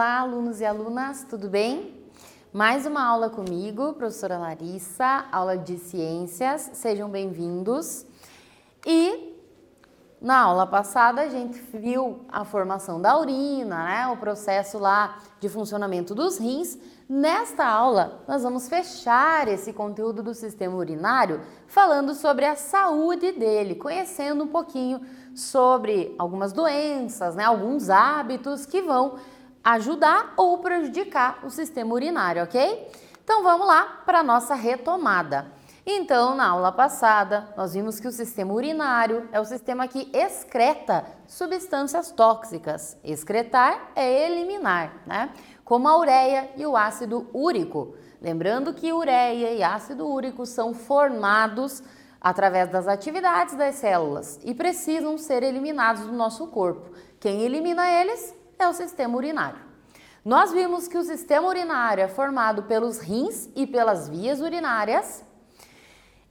Olá, alunos e alunas, tudo bem? Mais uma aula comigo, professora Larissa, aula de ciências, sejam bem-vindos. E na aula passada a gente viu a formação da urina, né? O processo lá de funcionamento dos rins. Nesta aula nós vamos fechar esse conteúdo do sistema urinário falando sobre a saúde dele, conhecendo um pouquinho sobre algumas doenças, né? Alguns hábitos que vão ajudar ou prejudicar o sistema urinário, ok? Então vamos lá para a nossa retomada. Então, na aula passada, nós vimos que o sistema urinário é o sistema que excreta substâncias tóxicas. Excretar é eliminar, né? Como a ureia e o ácido úrico. Lembrando que ureia e ácido úrico são formados através das atividades das células e precisam ser eliminados do nosso corpo. Quem elimina eles é o sistema urinário. Nós vimos que o sistema urinário é formado pelos rins e pelas vias urinárias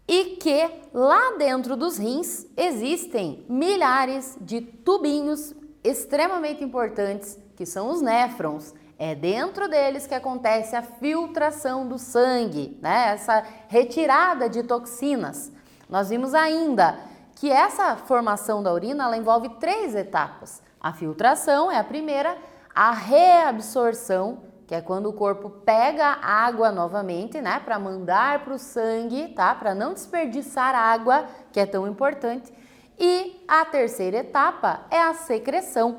e que lá dentro dos rins existem milhares de tubinhos extremamente importantes, que são os néfrons. É dentro deles que acontece a filtração do sangue, né? Essa retirada de toxinas. Nós vimos ainda que essa formação da urina ela envolve 3 etapas. A filtração é a primeira, a reabsorção, que é quando o corpo pega água novamente, né, para mandar para o sangue, tá? Para não desperdiçar água, que é tão importante. E a terceira etapa é a secreção,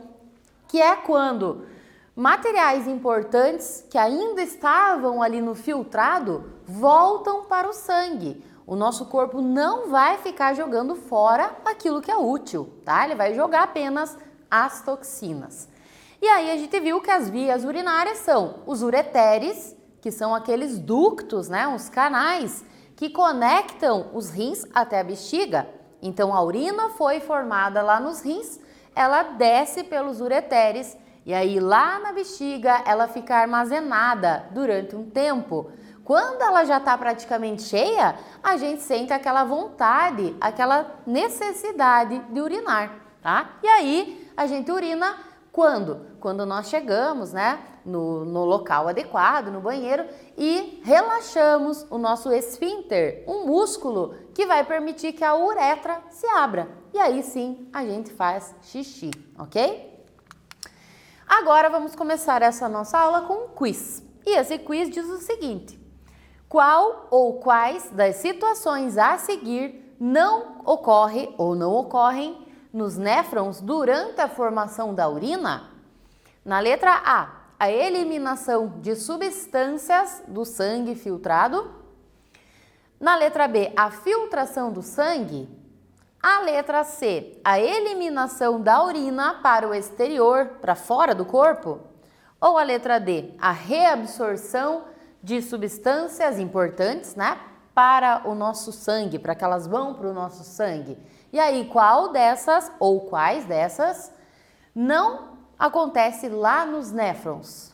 que é quando materiais importantes que ainda estavam ali no filtrado voltam para o sangue. O nosso corpo não vai ficar jogando fora aquilo que é útil, tá? Ele vai jogar apenas as toxinas. E aí a gente viu que as vias urinárias são os ureteres, que são aqueles ductos, né, os canais que conectam os rins até a bexiga. Então a urina foi formada lá nos rins, ela desce pelos ureteres e aí lá na bexiga ela fica armazenada durante um tempo. Quando ela já está praticamente cheia, a gente sente aquela vontade, aquela necessidade de urinar, tá? E aí a gente urina quando? Quando nós chegamos, né, no local adequado, no banheiro, e relaxamos o nosso esfíncter, um músculo que vai permitir que a uretra se abra. E aí sim a gente faz xixi, ok? Agora vamos começar essa nossa aula com um quiz. E esse quiz diz o seguinte: qual ou quais das situações a seguir não ocorre ou não ocorrem nos néfrons durante a formação da urina? Na letra A eliminação de substâncias do sangue filtrado. Na letra B, a filtração do sangue. A letra C, a eliminação da urina para o exterior, para fora do corpo. Ou a letra D, a reabsorção de substâncias importantes, né, para o nosso sangue, para que elas vão para o nosso sangue. E aí, qual dessas ou quais dessas não acontece lá nos néfrons?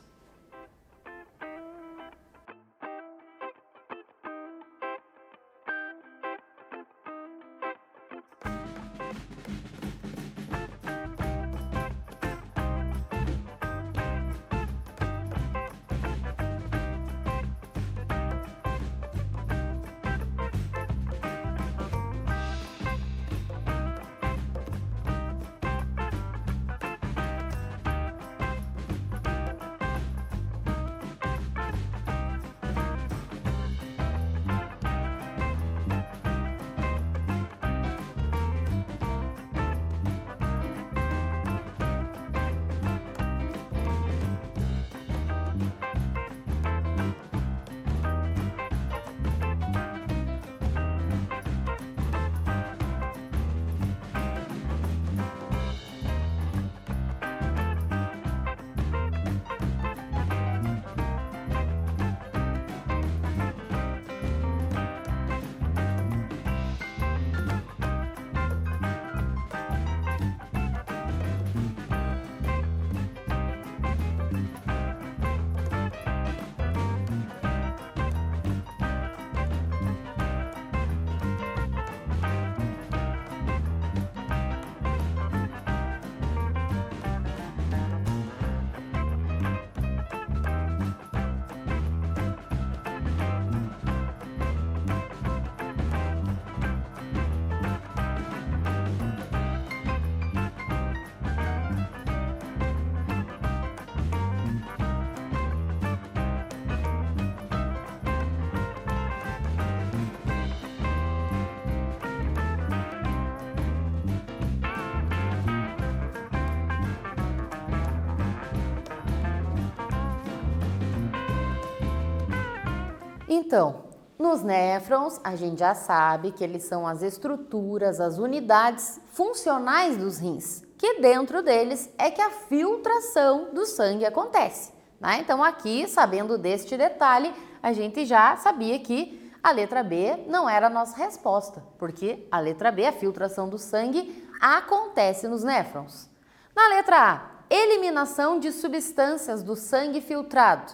Então, nos néfrons, a gente já sabe que eles são as estruturas, as unidades funcionais dos rins, que dentro deles é que a filtração do sangue acontece, né? Então, aqui, sabendo deste detalhe, a gente já sabia que a letra B não era a nossa resposta, porque a letra B, a filtração do sangue, acontece nos néfrons. Na letra A, eliminação de substâncias do sangue filtrado.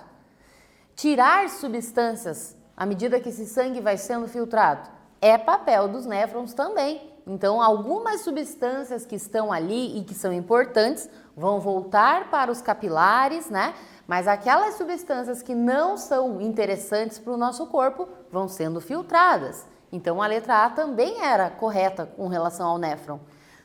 Tirar substâncias à medida que esse sangue vai sendo filtrado é papel dos néfrons também. Então, algumas substâncias que estão ali e que são importantes vão voltar para os capilares, né? Mas aquelas substâncias que não são interessantes para o nosso corpo vão sendo filtradas. Então, a letra A também era correta com relação ao néfron.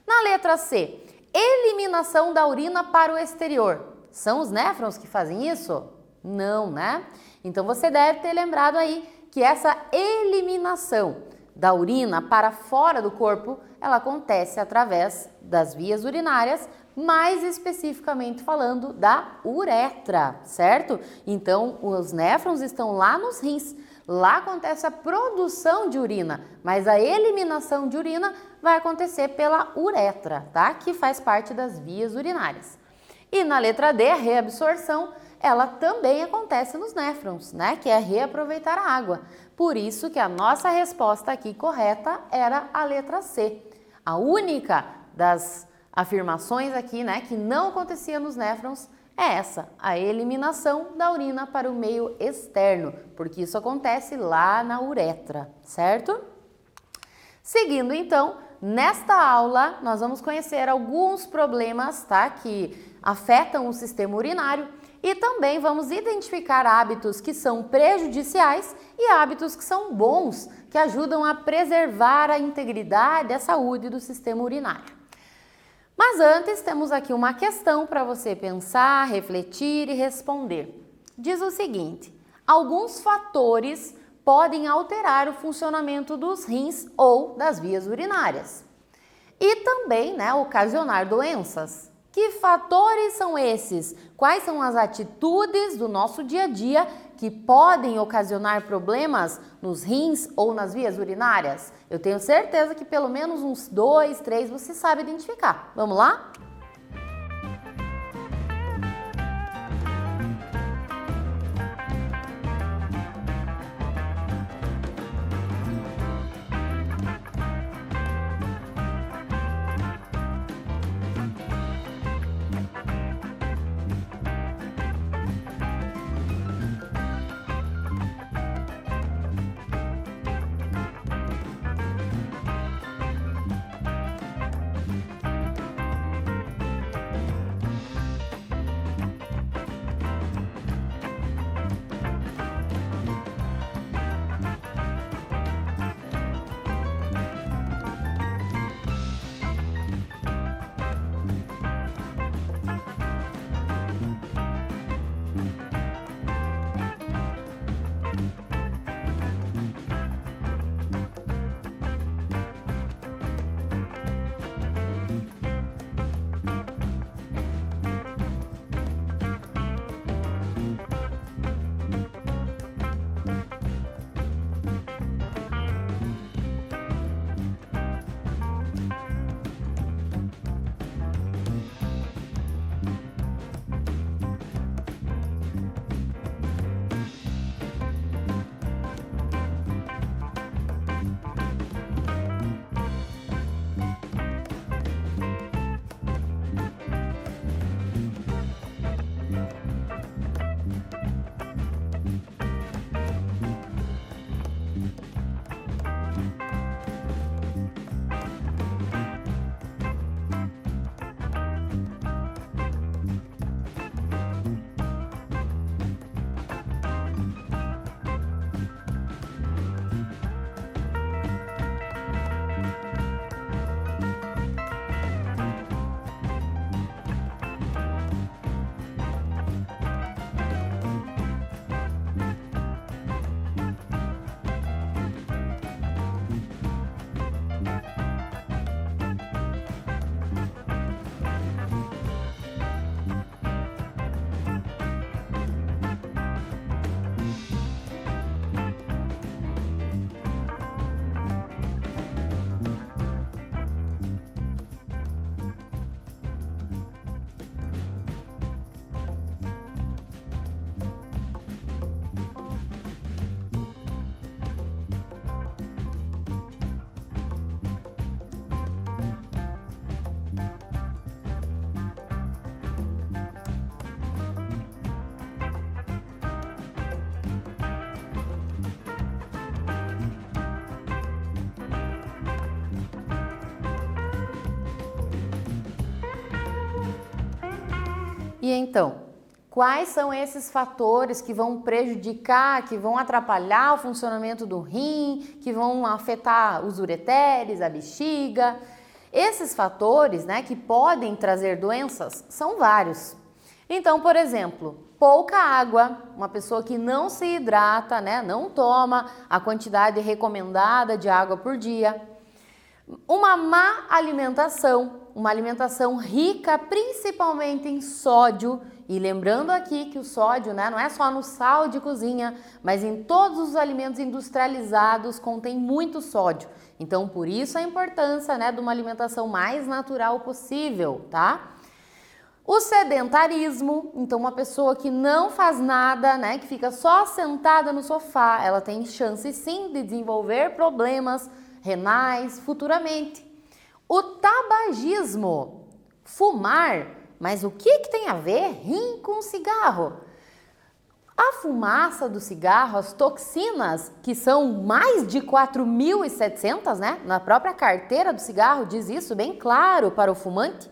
Na letra C, eliminação da urina para o exterior. São os néfrons que fazem isso? Não, né? Então, você deve ter lembrado aí que essa eliminação da urina para fora do corpo, ela acontece através das vias urinárias, mais especificamente falando da uretra, certo? Então, os néfrons estão lá nos rins, lá acontece a produção de urina, mas a eliminação de urina vai acontecer pela uretra, tá? Que faz parte das vias urinárias. E na letra D, a reabsorção, ela também acontece nos néfrons, né? Que é reaproveitar a água. Por isso que a nossa resposta aqui correta era a letra C. A única das afirmações aqui, né, que não acontecia nos néfrons é essa, a eliminação da urina para o meio externo, porque isso acontece lá na uretra, certo? Seguindo então, nesta aula nós vamos conhecer alguns problemas, tá, que afetam o sistema urinário e também vamos identificar hábitos que são prejudiciais e hábitos que são bons, que ajudam a preservar a integridade e a saúde do sistema urinário. Mas antes, temos aqui uma questão para você pensar, refletir e responder. Diz o seguinte: alguns fatores podem alterar o funcionamento dos rins ou das vias urinárias e também, né, ocasionar doenças. Que fatores são esses? Quais são as atitudes do nosso dia a dia que podem ocasionar problemas nos rins ou nas vias urinárias? Eu tenho certeza que pelo menos uns 2, 3 você sabe identificar. Vamos lá? E então, quais são esses fatores que vão prejudicar, que vão atrapalhar o funcionamento do rim, que vão afetar os ureteres, a bexiga? Esses fatores, né, que podem trazer doenças são vários. Então, por exemplo, pouca água, uma pessoa que não se hidrata, né, não toma a quantidade recomendada de água por dia. Uma má alimentação, uma alimentação rica principalmente em sódio, e lembrando aqui que o sódio, né, não é só no sal de cozinha, mas em todos os alimentos industrializados contém muito sódio. Então, por isso a importância, né, de uma alimentação mais natural possível, tá? O sedentarismo, então uma pessoa que não faz nada, né, que fica só sentada no sofá, ela tem chance sim de desenvolver problemas renais futuramente. O tabagismo, fumar, mas o que tem a ver rim com cigarro? A fumaça do cigarro, as toxinas, que são mais de 4.700, né, na própria carteira do cigarro diz isso bem claro para o fumante.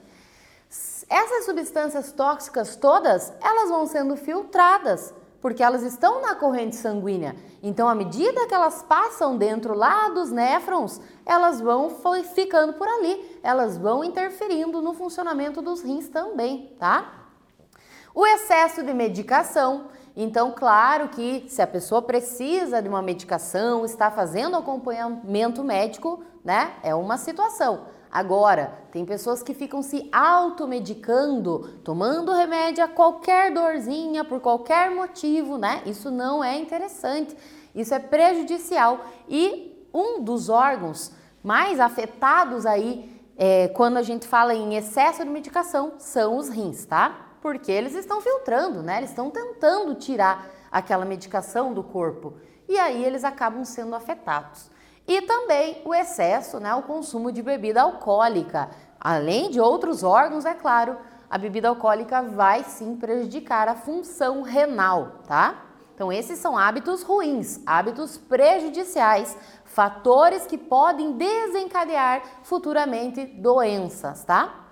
Essas substâncias tóxicas todas, elas vão sendo filtradas, porque elas estão na corrente sanguínea. Então, à medida que elas passam dentro lá dos néfrons, elas vão ficando por ali, elas vão interferindo no funcionamento dos rins também, tá? O excesso de medicação. Então, claro que se a pessoa precisa de uma medicação, está fazendo acompanhamento médico, né, é uma situação. Agora, tem pessoas que ficam se automedicando, tomando remédio a qualquer dorzinha, por qualquer motivo, né? Isso não é interessante, isso é prejudicial. E um dos órgãos mais afetados aí, quando a gente fala em excesso de medicação, são os rins, tá? Porque eles estão filtrando, né? Eles estão tentando tirar aquela medicação do corpo e aí eles acabam sendo afetados. E também o excesso, né, o consumo de bebida alcoólica. Além de outros órgãos, é claro, a bebida alcoólica vai sim prejudicar a função renal, tá? Então esses são hábitos ruins, hábitos prejudiciais, fatores que podem desencadear futuramente doenças, tá?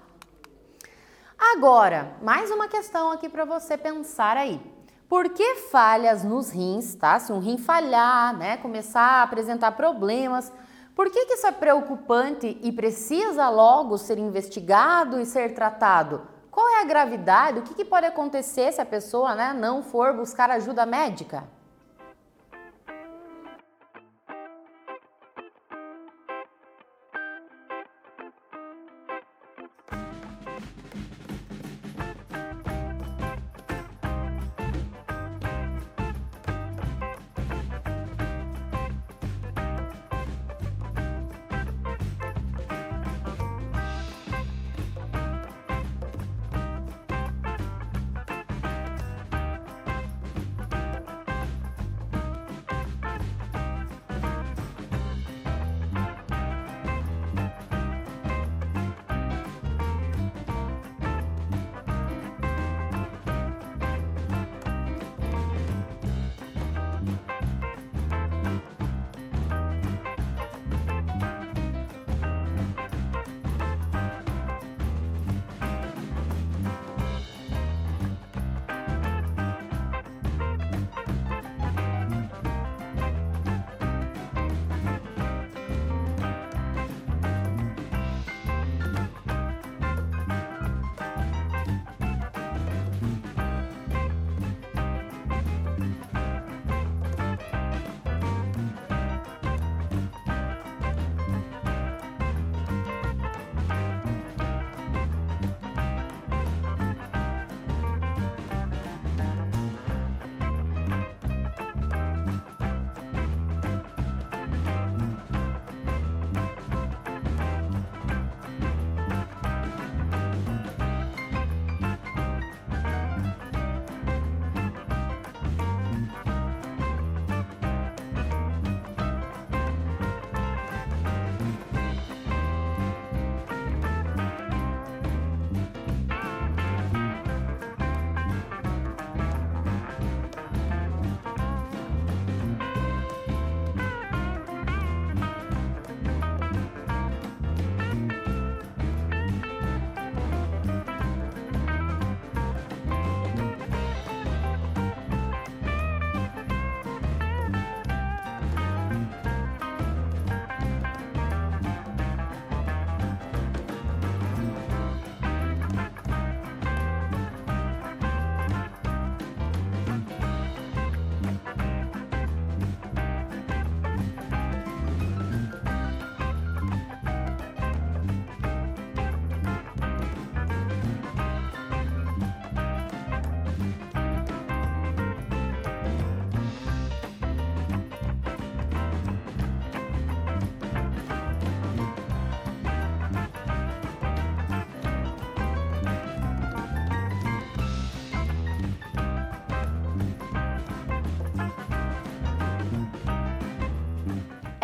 Agora, mais uma questão aqui para você pensar aí. Por que falhas nos rins, tá? Se um rim falhar, né, começar a apresentar problemas, por que isso é preocupante e precisa logo ser investigado e ser tratado? Qual é a gravidade? O que pode acontecer se a pessoa, né, não for buscar ajuda médica?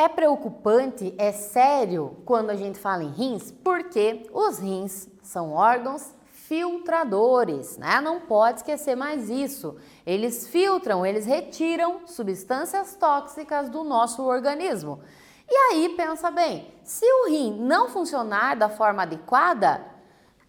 é preocupante, é sério quando a gente fala em rins, porque os rins são órgãos filtradores, né? Não pode esquecer mais isso. Eles filtram, eles retiram substâncias tóxicas do nosso organismo. E aí, pensa bem, se o rim não funcionar da forma adequada,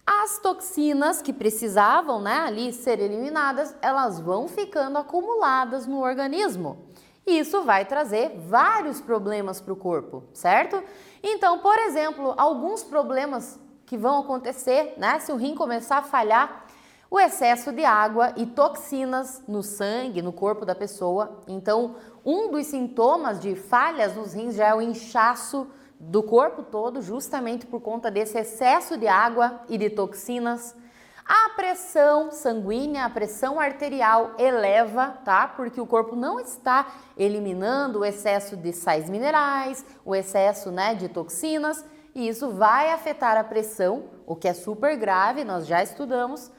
as toxinas que precisavam, né, ali ser eliminadas, elas vão ficando acumuladas no organismo. Isso vai trazer vários problemas para o corpo, certo? Então, por exemplo, alguns problemas que vão acontecer, né, se o rim começar a falhar, o excesso de água e toxinas no sangue, no corpo da pessoa. Então, um dos sintomas de falhas nos rins já é o inchaço do corpo todo, justamente por conta desse excesso de água e de toxinas. A pressão sanguínea, a pressão arterial eleva, tá? Porque o corpo não está eliminando o excesso de sais minerais, o excesso, né, de toxinas, e isso vai afetar a pressão, o que é super grave, nós já estudamos.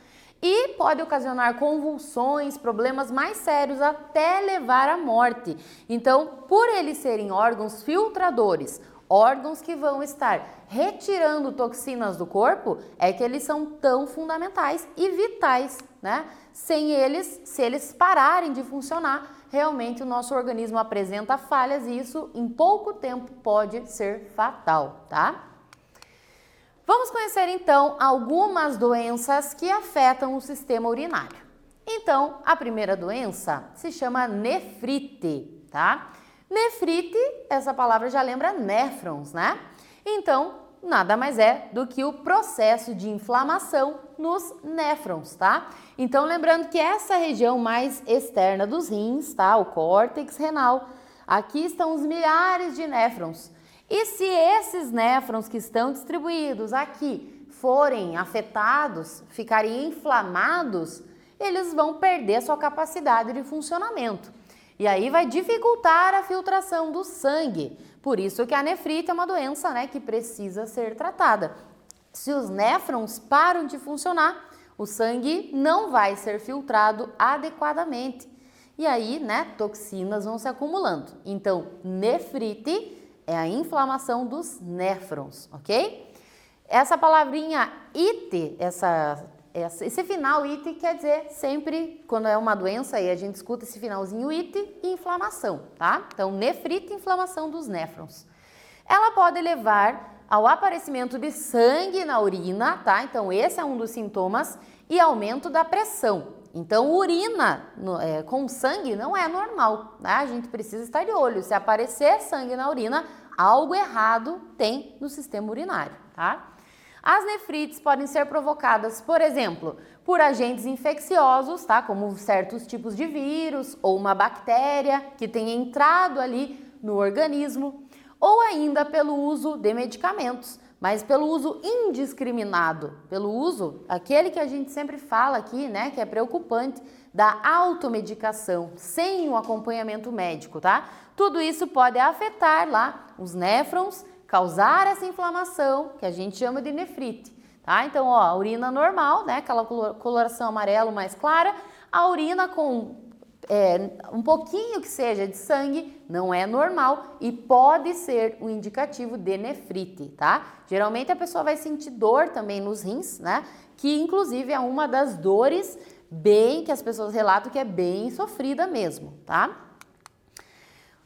E pode ocasionar convulsões, problemas mais sérios, até levar à morte. Então, por eles serem órgãos filtradores, órgãos que vão estar retirando toxinas do corpo, é que eles são tão fundamentais e vitais, né? Sem eles, se eles pararem de funcionar, realmente o nosso organismo apresenta falhas e isso em pouco tempo pode ser fatal, tá? Vamos conhecer então algumas doenças que afetam o sistema urinário. Então, a primeira doença se chama nefrite, tá? Nefrite, essa palavra já lembra néfrons, né? Então, nada mais é do que o processo de inflamação nos néfrons, tá? Então, lembrando que essa região mais externa dos rins, tá? O córtex renal, aqui estão os milhares de néfrons. E se esses néfrons que estão distribuídos aqui forem afetados, ficarem inflamados, eles vão perder sua capacidade de funcionamento. E aí vai dificultar a filtração do sangue. Por isso que a nefrite é uma doença, né, que precisa ser tratada. Se os néfrons param de funcionar, o sangue não vai ser filtrado adequadamente. E aí, né, toxinas vão se acumulando. Então, nefrite é a inflamação dos néfrons, ok? Essa palavrinha ite, esse final ite quer dizer sempre, quando é uma doença, aí a gente escuta esse finalzinho ite e inflamação, tá? Então, nefrite, inflamação dos néfrons. Ela pode levar ao aparecimento de sangue na urina, tá? Então, esse é um dos sintomas, e aumento da pressão. Então, urina com sangue não é normal, né? A gente precisa estar de olho. Se aparecer sangue na urina, algo errado tem no sistema urinário, tá? As nefrites podem ser provocadas, por exemplo, por agentes infecciosos, tá? Como certos tipos de vírus ou uma bactéria que tenha entrado ali no organismo, ou ainda pelo uso de medicamentos, mas pelo uso indiscriminado, pelo uso, aquele que a gente sempre fala aqui, né, que é preocupante, da automedicação, sem o acompanhamento médico, tá? Tudo isso pode afetar lá os néfrons, causar essa inflamação, que a gente chama de nefrite, tá? Então, ó, a urina normal, né, aquela coloração amarelo mais clara, a urina com um pouquinho que seja de sangue não é normal e pode ser um indicativo de nefrite, tá? Geralmente a pessoa vai sentir dor também nos rins, né? Que inclusive é uma das dores que as pessoas relatam que é bem sofrida mesmo, tá?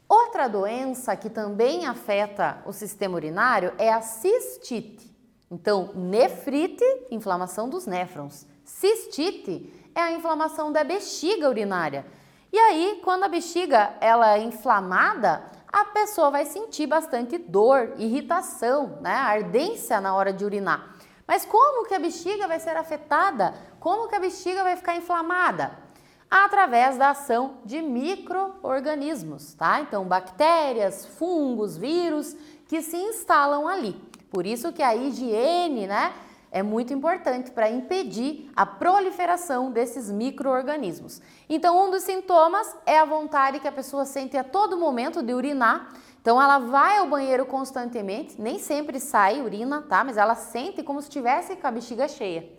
Outra doença que também afeta o sistema urinário é a cistite. Então, nefrite, inflamação dos néfrons. Cistite é a inflamação da bexiga urinária. E aí, quando a bexiga ela é inflamada, a pessoa vai sentir bastante dor, irritação, né? Ardência na hora de urinar. Mas como que a bexiga vai ser afetada? Como que a bexiga vai ficar inflamada? Através da ação de micro-organismos, tá? Então, bactérias, fungos, vírus que se instalam ali. Por isso que a higiene, né, é muito importante para impedir a proliferação desses micro-organismos. Então, um dos sintomas é a vontade que a pessoa sente a todo momento de urinar. Então, ela vai ao banheiro constantemente, nem sempre sai urina, tá? Mas ela sente como se estivesse com a bexiga cheia.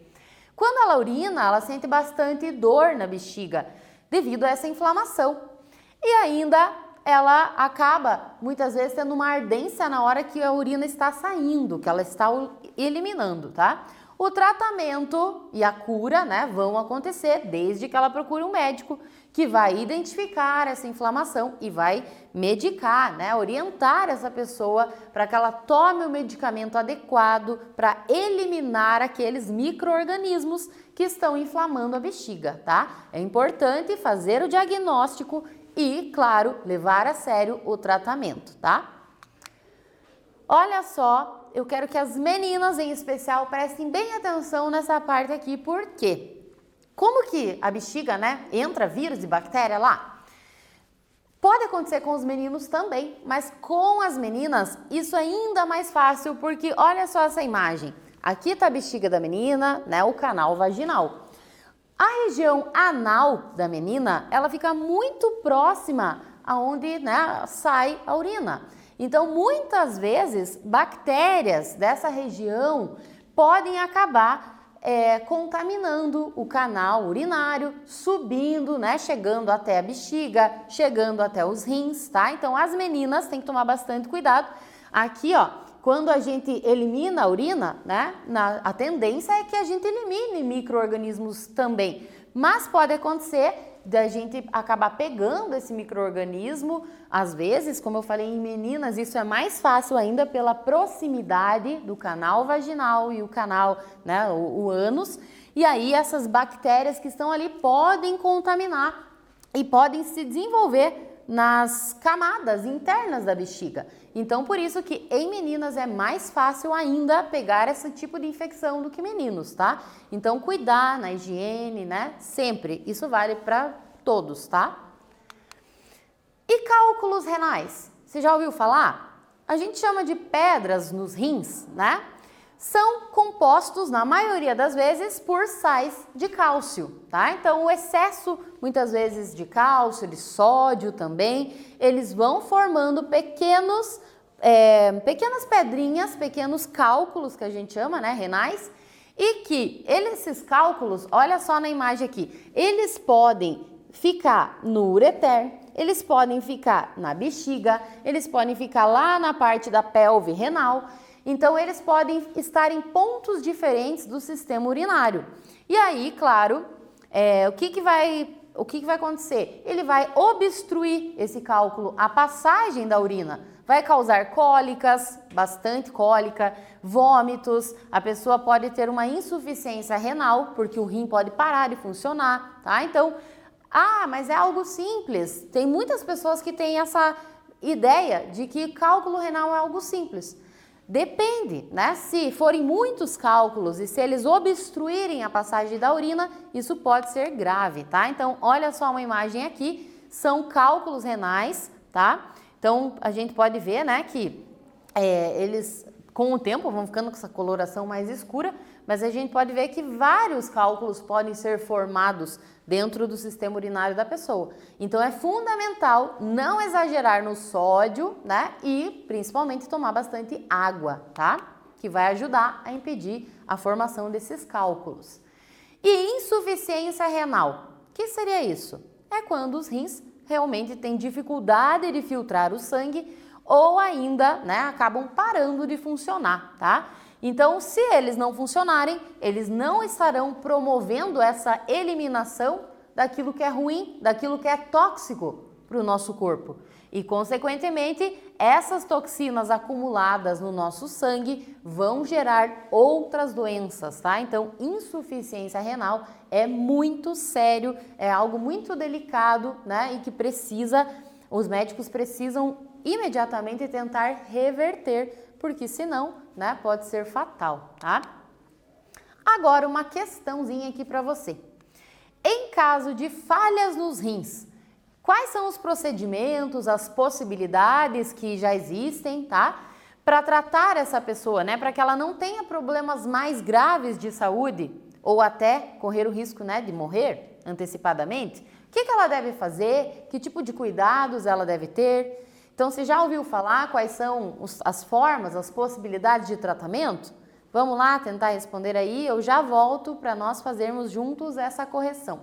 Quando ela urina, ela sente bastante dor na bexiga, devido a essa inflamação. E ainda ela acaba muitas vezes tendo uma ardência na hora que a urina está saindo, que ela está eliminando, tá? O tratamento e a cura, né, vão acontecer desde que ela procure um médico que vai identificar essa inflamação e vai medicar, né, orientar essa pessoa para que ela tome o medicamento adequado para eliminar aqueles micro-organismos que estão inflamando a bexiga, tá? É importante fazer o diagnóstico e, claro, levar a sério o tratamento, tá? Olha só, eu quero que as meninas em especial prestem bem atenção nessa parte aqui, porque como que a bexiga, né, entra vírus e bactéria lá? Pode acontecer com os meninos também, mas com as meninas isso é ainda mais fácil, porque olha só essa imagem. Aqui tá a bexiga da menina, né, o canal vaginal. A região anal da menina, ela fica muito próxima aonde, né, sai a urina. Então, muitas vezes, bactérias dessa região podem acabar contaminando o canal urinário, subindo, né, chegando até a bexiga, chegando até os rins, tá? Então, as meninas têm que tomar bastante cuidado. Aqui, ó, quando a gente elimina a urina, né, a tendência é que a gente elimine micro-organismos também. Mas pode acontecer da gente acabar pegando esse micro-organismo, às vezes, como eu falei em meninas, isso é mais fácil ainda pela proximidade do canal vaginal e o canal, né, o ânus, e aí essas bactérias que estão ali podem contaminar e podem se desenvolver nas camadas internas da bexiga. Então, por isso que em meninas é mais fácil ainda pegar esse tipo de infecção do que meninos, tá? Então, cuidar na higiene, né? Sempre. Isso vale para todos, tá? E cálculos renais? Você já ouviu falar? A gente chama de pedras nos rins, né? São compostos, na maioria das vezes, por sais de cálcio, tá? Então, o excesso, muitas vezes, de cálcio, de sódio também, eles vão formando pequenas pedrinhas, pequenos cálculos, que a gente chama, né, renais, e que esses cálculos, olha só na imagem aqui, eles podem ficar no ureter, eles podem ficar na bexiga, eles podem ficar lá na parte da pelve renal. Então, eles podem estar em pontos diferentes do sistema urinário. E aí, claro, o que vai acontecer? Ele vai obstruir esse cálculo, a passagem da urina. Vai causar cólicas, bastante cólica, vômitos, a pessoa pode ter uma insuficiência renal, porque o rim pode parar de funcionar, tá? Então, mas é algo simples. Tem muitas pessoas que têm essa ideia de que cálculo renal é algo simples. Depende, né? Se forem muitos cálculos e se eles obstruírem a passagem da urina, isso pode ser grave, tá? Então, olha só uma imagem aqui, são cálculos renais, tá? Então, a gente pode ver, né, que eles, com o tempo, vão ficando com essa coloração mais escura, mas a gente pode ver que vários cálculos podem ser formados dentro do sistema urinário da pessoa. Então, é fundamental não exagerar no sódio, né, e principalmente tomar bastante água, tá? Que vai ajudar a impedir a formação desses cálculos. E insuficiência renal, o que seria isso? É quando os rins realmente têm dificuldade de filtrar o sangue ou ainda, né, acabam parando de funcionar, tá? Então, se eles não funcionarem, eles não estarão promovendo essa eliminação daquilo que é ruim, daquilo que é tóxico para o nosso corpo. E, consequentemente, essas toxinas acumuladas no nosso sangue vão gerar outras doenças, tá? Então, insuficiência renal é muito sério, é algo muito delicado, né? E que os médicos precisam imediatamente tentar reverter, porque senão, né, pode ser fatal, tá? Agora, uma questãozinha aqui para você. Em caso de falhas nos rins, quais são os procedimentos, as possibilidades que já existem, tá? Para tratar essa pessoa, né? Para que ela não tenha problemas mais graves de saúde ou até correr o risco, né, de morrer antecipadamente. O que ela deve fazer? Que tipo de cuidados ela deve ter? Então, você já ouviu falar quais são as formas, as possibilidades de tratamento? Vamos lá tentar responder aí, eu já volto para nós fazermos juntos essa correção.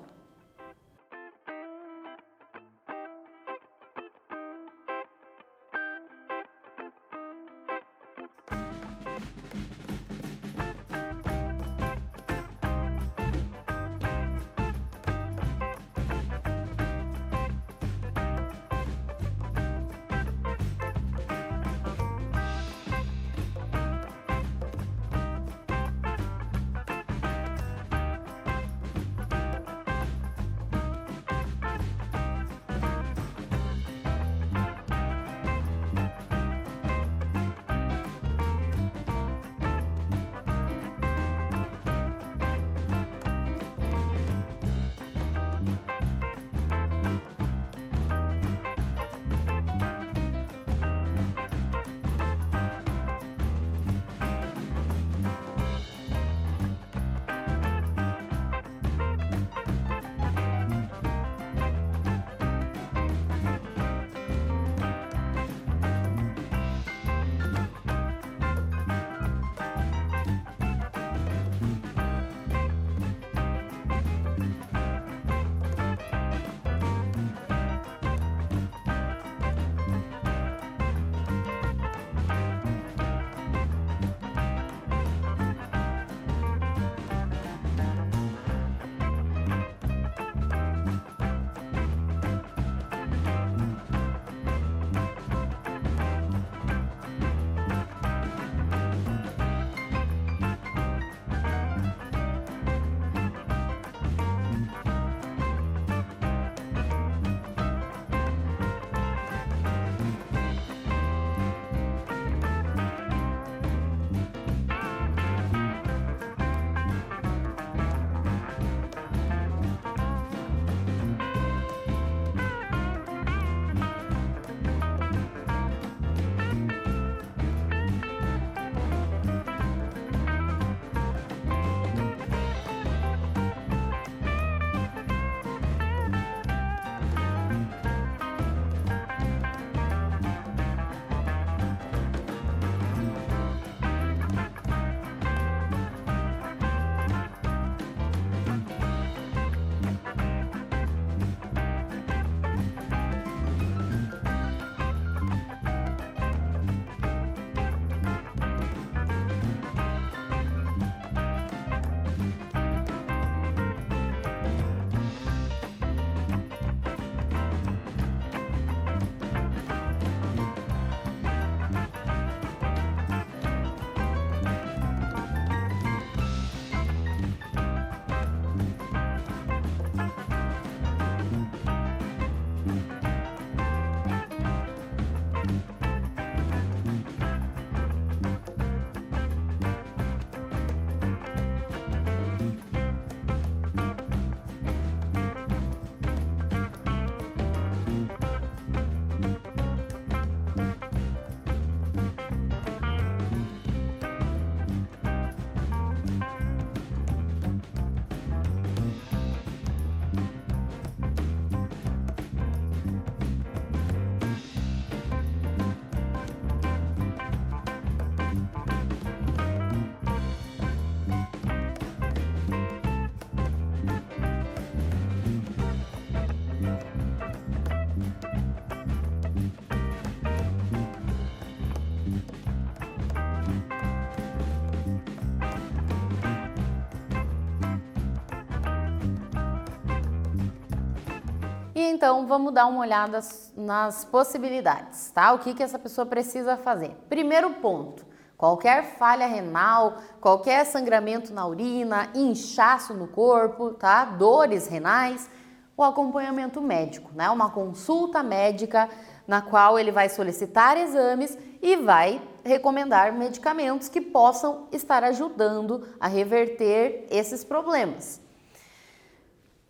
E então vamos dar uma olhada nas possibilidades, tá? O que essa pessoa precisa fazer? Primeiro ponto, qualquer falha renal, qualquer sangramento na urina, inchaço no corpo, tá? Dores renais, o acompanhamento médico, né? Uma consulta médica na qual ele vai solicitar exames e vai recomendar medicamentos que possam estar ajudando a reverter esses problemas.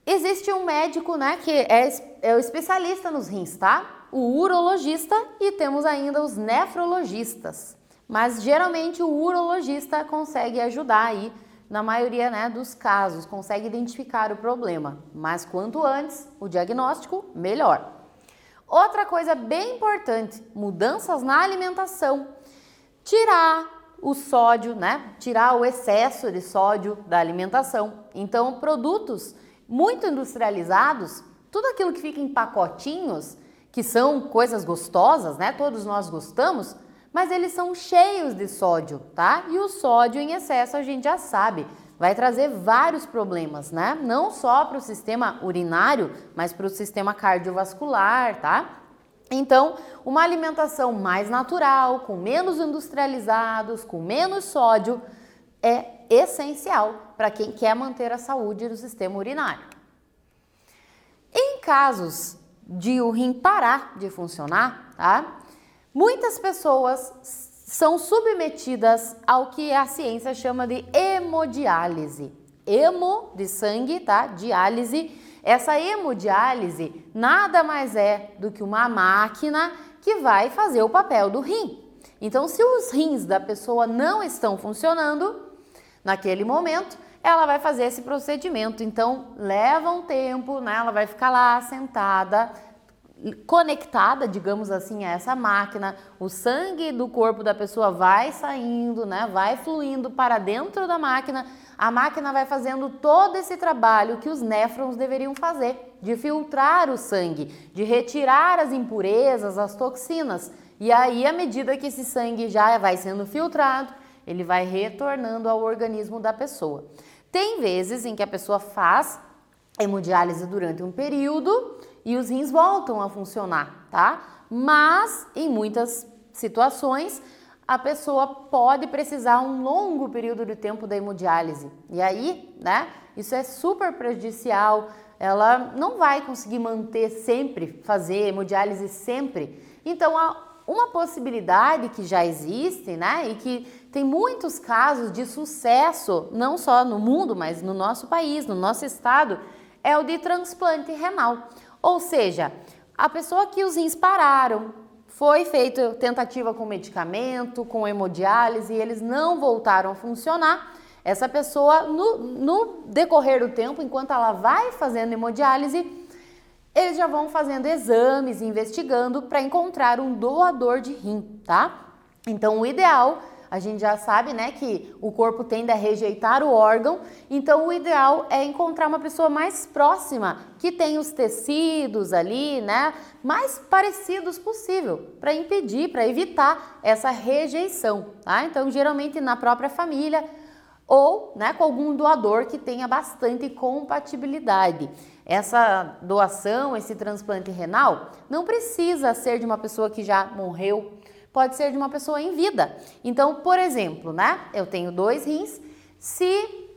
Existe um médico, né, que é o especialista nos rins, tá? O urologista, e temos ainda os nefrologistas. Mas geralmente o urologista consegue ajudar aí na maioria, né, dos casos, consegue identificar o problema. Mas quanto antes o diagnóstico, melhor. Outra coisa bem importante, mudanças na alimentação. Tirar o sódio, né? Tirar o excesso de sódio da alimentação. Então, produtos muito industrializados, tudo aquilo que fica em pacotinhos, que são coisas gostosas, né? Todos nós gostamos, mas eles são cheios de sódio, tá? E o sódio em excesso a gente já sabe, vai trazer vários problemas, né? Não só para o sistema urinário, mas para o sistema cardiovascular, tá? Então, uma alimentação mais natural, com menos industrializados, com menos sódio, é essencial para quem quer manter a saúde do sistema urinário. Em casos de o rim parar de funcionar, tá? Muitas pessoas são submetidas ao que a ciência chama de hemodiálise. Hemo de sangue, tá? Diálise. Essa hemodiálise nada mais é do que uma máquina que vai fazer o papel do rim. Então, se os rins da pessoa não estão funcionando, naquele momento, ela vai fazer esse procedimento. Então, leva um tempo, né? Ela vai ficar lá sentada, conectada, digamos assim, a essa máquina. O sangue do corpo da pessoa vai saindo, né? Vai fluindo para dentro da máquina. A máquina vai fazendo todo esse trabalho que os néfrons deveriam fazer, de filtrar o sangue, de retirar as impurezas, as toxinas. E aí, à medida que esse sangue já vai sendo filtrado, ele vai retornando ao organismo da pessoa. Tem vezes em que a pessoa faz hemodiálise durante um período e os rins voltam a funcionar, tá? Mas, em muitas situações, a pessoa pode precisar um longo período de tempo da hemodiálise. E aí, né, isso é super prejudicial, ela não vai conseguir manter sempre, fazer hemodiálise sempre. Então, uma possibilidade que já existe, né, e que tem muitos casos de sucesso, não só no mundo, mas no nosso país, no nosso estado, é o de transplante renal. Ou seja, a pessoa que os rins pararam, foi feita tentativa com medicamento, com hemodiálise, e eles não voltaram a funcionar. Essa pessoa, no decorrer do tempo, enquanto ela vai fazendo hemodiálise, eles já vão fazendo exames, investigando para encontrar um doador de rim, tá? Então, o ideal, a gente já sabe, né, que o corpo tende a rejeitar o órgão, então o ideal é encontrar uma pessoa mais próxima, que tem os tecidos ali, né, mais parecidos possível, para impedir, para evitar essa rejeição, tá? Então, geralmente na própria família ou, né, com algum doador que tenha bastante compatibilidade. Essa doação, esse transplante renal, não precisa ser de uma pessoa que já morreu, pode ser de uma pessoa em vida. Então, por exemplo, né, eu tenho 2 rins, se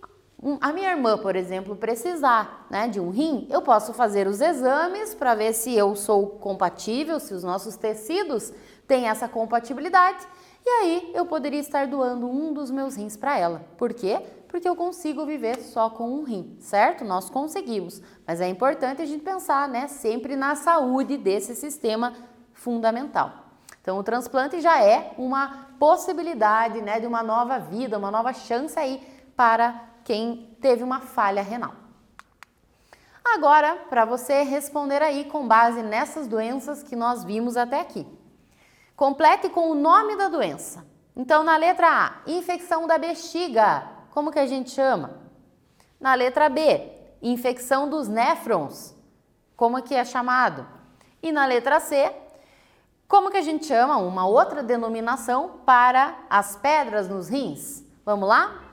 a minha irmã, por exemplo, precisar, né, de um rim, eu posso fazer os exames para ver se eu sou compatível, se os nossos tecidos têm essa compatibilidade, e aí eu poderia estar doando um dos meus rins para ela. Por quê? Porque eu consigo viver só com um rim, certo? Nós conseguimos, mas é importante a gente pensar, né, sempre na saúde desse sistema fundamental. Então, o transplante já é uma possibilidade, né, de uma nova vida, uma nova chance aí para quem teve uma falha renal. Agora, para você responder aí com base nessas doenças que nós vimos até aqui. Complete com o nome da doença. Então, na letra A, infecção da bexiga. Como que a gente chama? Na letra B, infecção dos néfrons. Como que é chamado? E na letra C, como que a gente chama uma outra denominação para as pedras nos rins? Vamos lá?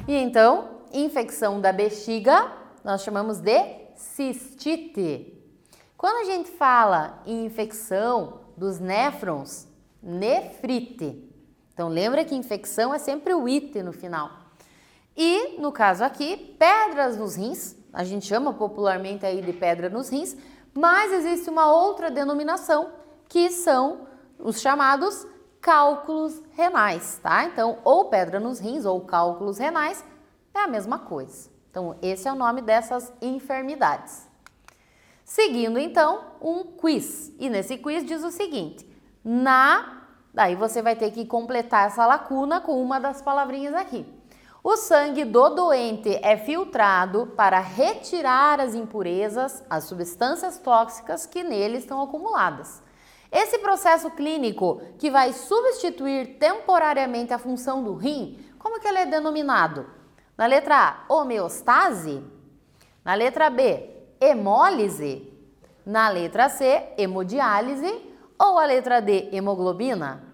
E então, infecção da bexiga, nós chamamos de cistite. Quando a gente fala em infecção dos néfrons, nefrite. Então, lembra que infecção é sempre o ite no final. E, no caso aqui, pedras nos rins, a gente chama popularmente aí de pedra nos rins, mas existe uma outra denominação, que são os chamados cálculos renais, tá? Então, ou pedra nos rins ou cálculos renais é a mesma coisa. Então, esse é o nome dessas enfermidades. Seguindo, então, um quiz. E nesse quiz diz o seguinte, daí você vai ter que completar essa lacuna com uma das palavrinhas aqui. O sangue do doente é filtrado para retirar as impurezas, as substâncias tóxicas que nele estão acumuladas. Esse processo clínico que vai substituir temporariamente a função do rim, como que ele é denominado? Na letra A, homeostase. Na letra B, hemólise. Na letra C, hemodiálise. Ou a letra D, hemoglobina?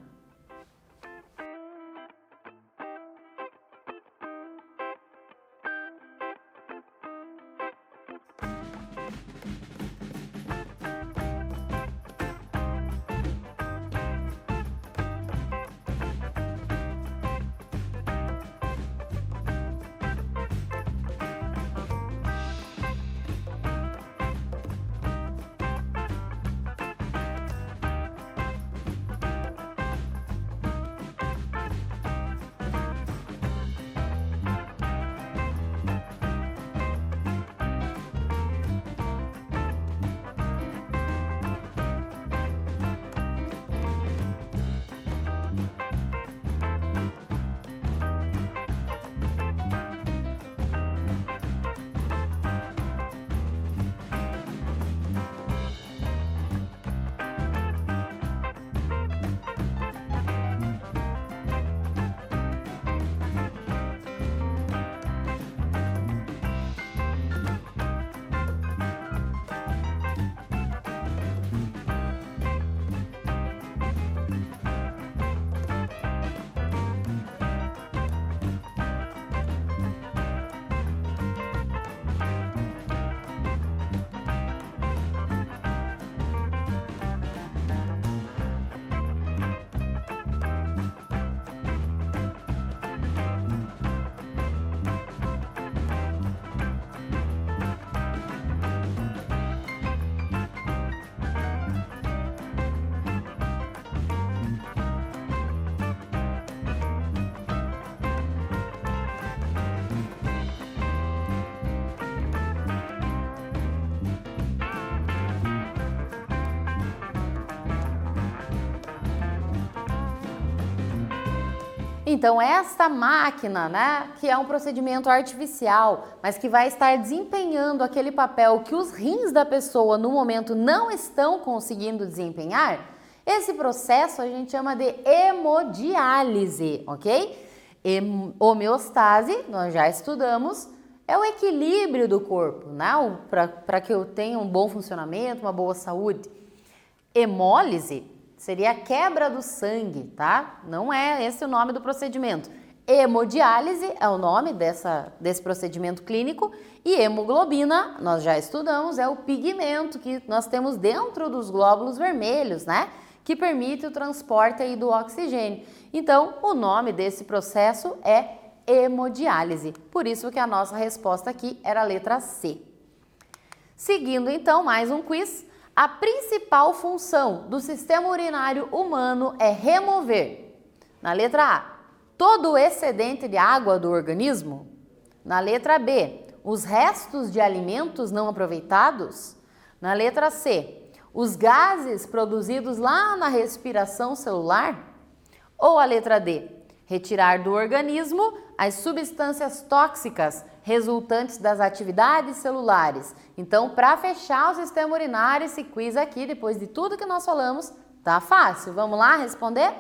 Então, esta máquina, né, que é um procedimento artificial, mas que vai estar desempenhando aquele papel que os rins da pessoa no momento não estão conseguindo desempenhar, esse processo a gente chama de hemodiálise, ok? Homeostase, nós já estudamos, é o equilíbrio do corpo, né, para que eu tenha um bom funcionamento, uma boa saúde. Hemólise seria a quebra do sangue, tá? Não é esse o nome do procedimento. Hemodiálise é o nome desse procedimento clínico e hemoglobina, nós já estudamos, é o pigmento que nós temos dentro dos glóbulos vermelhos, né? Que permite o transporte aí do oxigênio. Então, o nome desse processo é hemodiálise. Por isso que a nossa resposta aqui era a letra C. Seguindo então, mais um quiz. A principal função do sistema urinário humano é remover, na letra A, todo o excedente de água do organismo. Na letra B, os restos de alimentos não aproveitados. Na letra C, os gases produzidos lá na respiração celular. Ou a letra D, retirar do organismo as substâncias tóxicas resultantes das atividades celulares. Então, para fechar o sistema urinário, esse quiz aqui, depois de tudo que nós falamos, tá fácil. Vamos lá responder?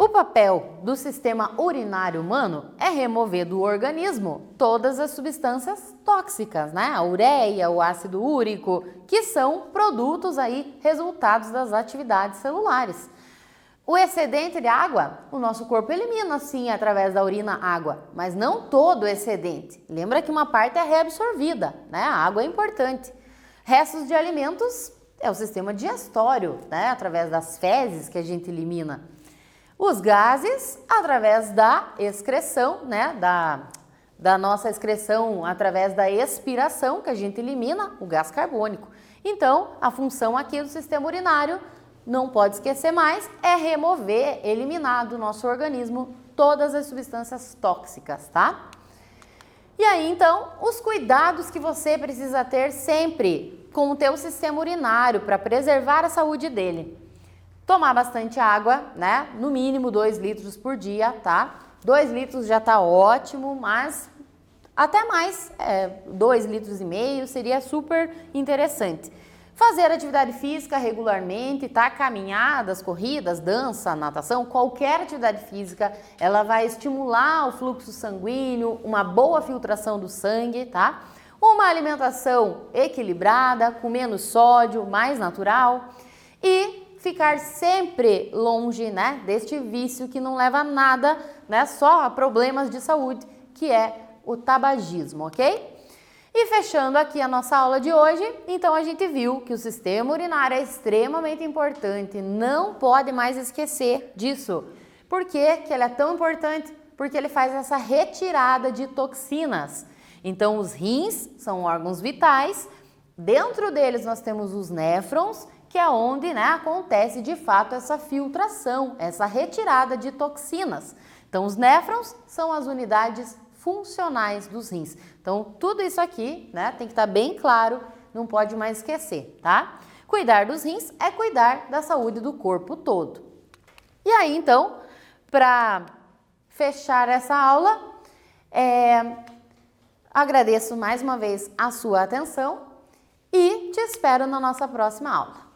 O papel do sistema urinário humano é remover do organismo todas as substâncias tóxicas, né? A ureia, o ácido úrico, que são produtos aí, resultados das atividades celulares. O excedente de água, o nosso corpo elimina sim através da urina água, mas não todo o excedente. Lembra que uma parte é reabsorvida, né? A água é importante. Restos de alimentos é o sistema digestório, né? Através das fezes que a gente elimina. Os gases, através da excreção, né? Da nossa excreção, através da expiração, que a gente elimina o gás carbônico. Então, a função aqui do sistema urinário, não pode esquecer mais, é remover, eliminar do nosso organismo todas as substâncias tóxicas, tá? E aí, então, os cuidados que você precisa ter sempre com o teu sistema urinário para preservar a saúde dele. Tomar bastante água, né? No mínimo 2 litros por dia, tá? 2 litros já tá ótimo, mas até mais, 2,5 litros seria super interessante. Fazer atividade física regularmente, tá? Caminhadas, corridas, dança, natação, qualquer atividade física, ela vai estimular o fluxo sanguíneo, uma boa filtração do sangue, tá? Uma alimentação equilibrada, com menos sódio, mais natural e ficar sempre longe, né, deste vício que não leva a nada, né, só a problemas de saúde, que é o tabagismo, ok? E fechando aqui a nossa aula de hoje, então a gente viu que o sistema urinário é extremamente importante, não pode mais esquecer disso. Por que ele é tão importante? Porque ele faz essa retirada de toxinas. Então os rins são órgãos vitais, dentro deles nós temos os néfrons, que é onde, né, acontece de fato essa filtração, essa retirada de toxinas. Então os néfrons são as unidades funcionais dos rins. Então, tudo isso aqui, né, tem que estar bem claro, não pode mais esquecer, tá? Cuidar dos rins é cuidar da saúde do corpo todo. E aí, então, para fechar essa aula, agradeço mais uma vez a sua atenção e te espero na nossa próxima aula.